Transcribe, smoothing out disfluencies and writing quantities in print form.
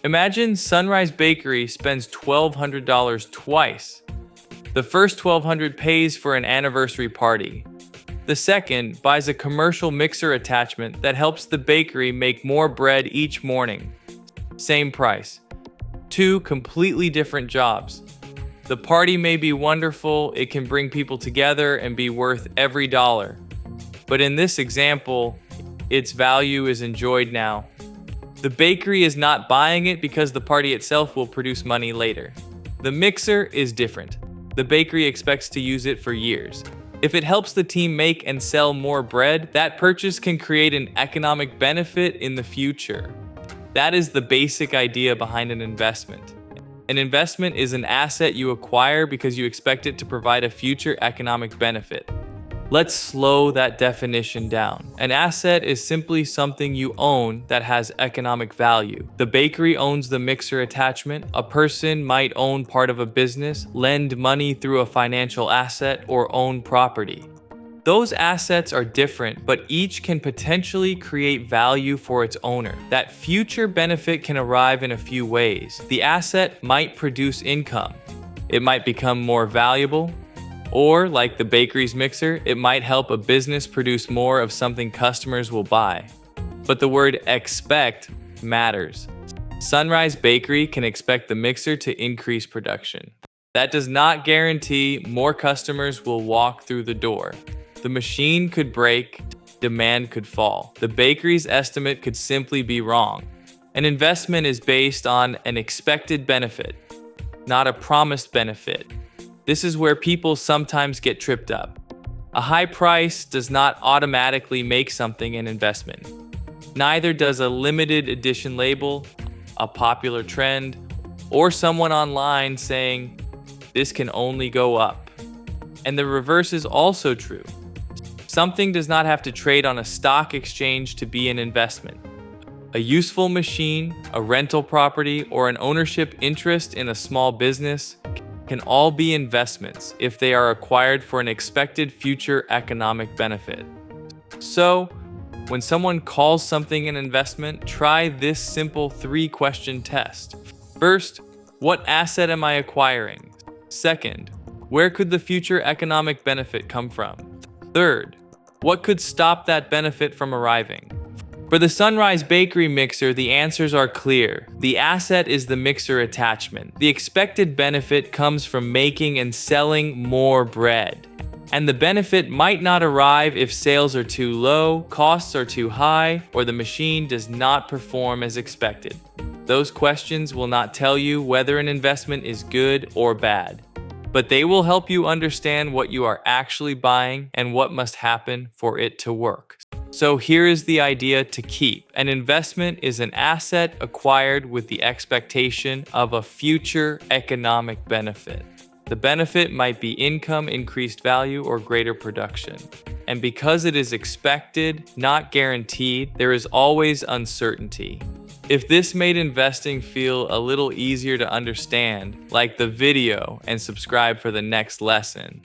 Imagine Sunrise Bakery spends $1,200 twice. The first $1,200 pays for an anniversary party. The second buys a commercial mixer attachment that helps the bakery make more bread each morning. Same price. Two completely different jobs. The party may be wonderful, it can bring people together and be worth every dollar. But in this example, its value is enjoyed now. The bakery is not buying it because the party itself will produce money later. The mixer is different. The bakery expects to use it for years. If it helps the team make and sell more bread, that purchase can create an economic benefit in the future. That is the basic idea behind an investment. An investment is an asset you acquire because you expect it to provide a future economic benefit. Let's slow that definition down. An asset is simply something you own that has economic value. The bakery owns the mixer attachment. A person might own part of a business, lend money through a financial asset, or own property. Those assets are different, but each can potentially create value for its owner. That future benefit can arrive in a few ways. The asset might produce income. It might become more valuable. Or, like the bakery's mixer, it might help a business produce more of something customers will buy. But the word expect matters. Sunrise Bakery can expect the mixer to increase production. That does not guarantee more customers will walk through the door. The machine could break, demand could fall. The bakery's estimate could simply be wrong. An investment is based on an expected benefit, not a promised benefit. This is where people sometimes get tripped up. A high price does not automatically make something an investment. Neither does a limited edition label, a popular trend, or someone online saying, "This can only go up." And the reverse is also true. Something does not have to trade on a stock exchange to be an investment. A useful machine, a rental property, or an ownership interest in a small business can all be investments if they are acquired for an expected future economic benefit. So, when someone calls something an investment, try this simple 3-question test. First, what asset am I acquiring? Second, where could the future economic benefit come from? Third, what could stop that benefit from arriving? For the Sunrise Bakery mixer, the answers are clear. The asset is the mixer attachment. The expected benefit comes from making and selling more bread. And the benefit might not arrive if sales are too low, costs are too high, or the machine does not perform as expected. Those questions will not tell you whether an investment is good or bad, but they will help you understand what you are actually buying and what must happen for it to work. So here is the idea to keep. An investment is an asset acquired with the expectation of a future economic benefit. The benefit might be income, increased value, or greater production. And because it is expected, not guaranteed, there is always uncertainty. If this made investing feel a little easier to understand, like the video and subscribe for the next lesson.